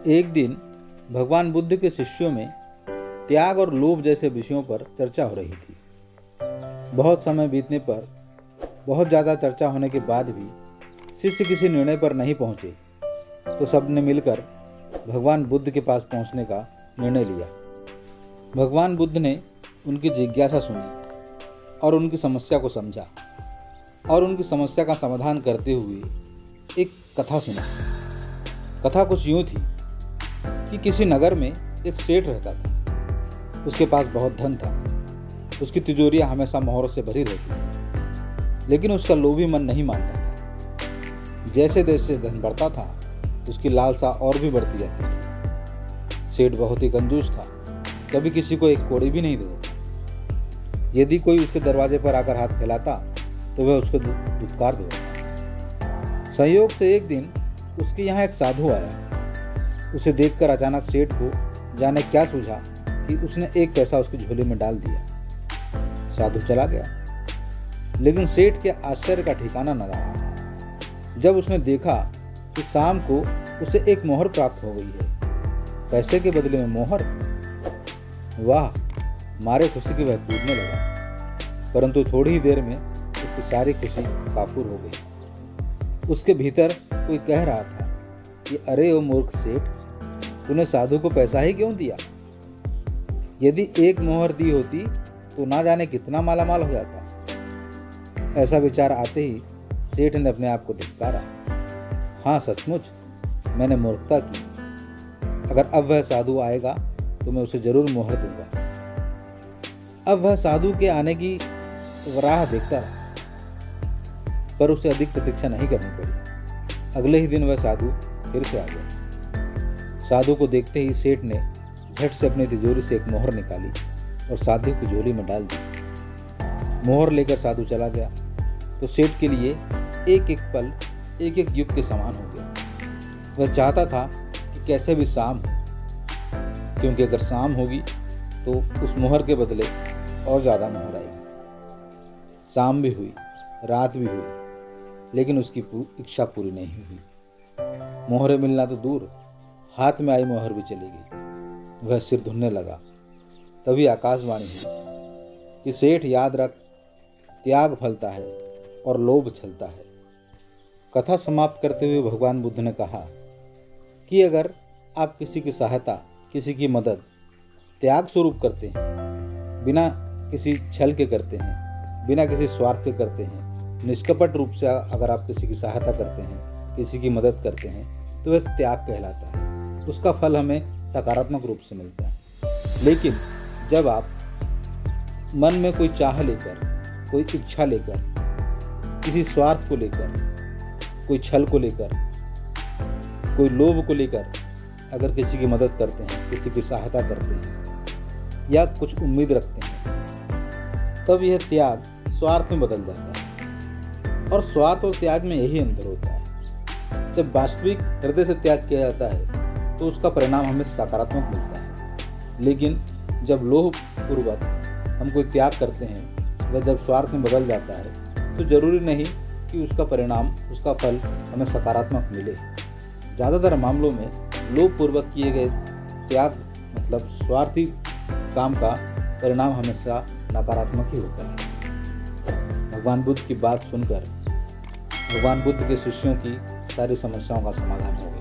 एक दिन भगवान बुद्ध के शिष्यों में त्याग और लोभ जैसे विषयों पर चर्चा हो रही थी। बहुत समय बीतने पर, बहुत ज़्यादा चर्चा होने के बाद भी शिष्य किसी निर्णय पर नहीं पहुँचे, तो सबने मिलकर भगवान बुद्ध के पास पहुँचने का निर्णय लिया। भगवान बुद्ध ने उनकी जिज्ञासा सुनी और उनकी समस्या को समझा और उनकी समस्या का समाधान करते हुए एक कथा सुना। कथा कुछ यूँ थी कि किसी नगर में एक सेठ रहता था। उसके पास बहुत धन था। उसकी तिजोरियां हमेशा मोहरों से भरी रहती थी, लेकिन उसका लोभी मन नहीं मानता था। जैसे जैसे धन बढ़ता था, उसकी लालसा और भी बढ़ती जाती थी। सेठ बहुत ही कंजूस था, कभी किसी को एक कौड़ी भी नहीं देता था। यदि कोई उसके दरवाजे पर आकर हाथ फैलाता तो वह उसको धुतकार देता। संयोग से एक दिन उसके यहाँ एक साधु आया। उसे देखकर अचानक सेठ को जाने क्या सूझा कि उसने एक पैसा उसकी झोली में डाल दिया। साधु चला गया, लेकिन सेठ के आश्चर्य का ठिकाना न रहा जब उसने देखा कि शाम को उसे एक मोहर प्राप्त हो गई है। पैसे के बदले में मोहर। वाह! मारे खुशी की वह कूदने लगा, परंतु थोड़ी ही देर में उसकी सारी खुशी काफूर हो गई। उसके भीतर कोई कह रहा था कि अरे ओ मूर्ख सेठ, तूने साधु को पैसा ही क्यों दिया? यदि एक मोहर दी होती तो ना जाने कितना मालामाल हो जाता। ऐसा विचार आते ही सेठ ने अपने आप को धिक्कारा। हाँ, सचमुच मैंने मूर्खता की। अगर अब वह साधु आएगा तो मैं उसे जरूर मोहर दूंगा। अब वह साधु के आने की राह देखता रहा, पर उसे अधिक प्रतीक्षा नहीं करनी पड़ी। अगले ही दिन वह साधु फिर से आ गया। साधु को देखते ही सेठ ने झट से अपनी तिजोरी से एक मोहर निकाली और साधु की झोली में डाल दी। मोहर लेकर साधु चला गया तो सेठ के लिए एक एक पल एक एक युग के समान हो गया। वह चाहता था कि कैसे भी शाम हो, क्योंकि अगर शाम होगी तो उस मोहर के बदले और ज़्यादा मोहर आएगी। शाम भी हुई, रात भी हुई, लेकिन उसकी इच्छा पूरी नहीं हुई। मोहरें मिलना तो दूर, हाथ में आई मोहर भी चली गई। वह सिर धुनने लगा। तभी आकाशवाणी हुई कि सेठ याद रख, त्याग फलता है और लोभ छलता है। कथा समाप्त करते हुए भगवान बुद्ध ने कहा कि अगर आप किसी की सहायता, किसी की मदद त्याग स्वरूप करते हैं, बिना किसी छल के करते हैं, बिना किसी स्वार्थ के करते हैं, निष्कपट रूप से अगर आप किसी की सहायता करते हैं, किसी की मदद करते हैं, तो वह त्याग कहलाता है। उसका फल हमें सकारात्मक रूप से मिलता है। लेकिन जब आप मन में कोई चाह लेकर, कोई इच्छा लेकर, किसी स्वार्थ को लेकर, कोई छल को लेकर, कोई लोभ को लेकर अगर किसी की मदद करते हैं, किसी की सहायता करते हैं या कुछ उम्मीद रखते हैं, तब यह त्याग स्वार्थ में बदल जाता है। और स्वार्थ और त्याग में यही अंतर होता है। जब वास्तविक हृदय से त्याग किया जाता है तो उसका परिणाम हमें सकारात्मक मिलता है। लेकिन जब लोभ पूर्वक हम कोई त्याग करते हैं वह जब स्वार्थ में बदल जाता है तो जरूरी नहीं कि उसका परिणाम, उसका फल हमें सकारात्मक मिले। ज़्यादातर मामलों में लोभ पूर्वक किए गए त्याग मतलब स्वार्थी काम का परिणाम हमेशा नकारात्मक ही होता है। भगवान बुद्ध की बात सुनकर भगवान बुद्ध के शिष्यों की सारी समस्याओं का समाधान हो गया।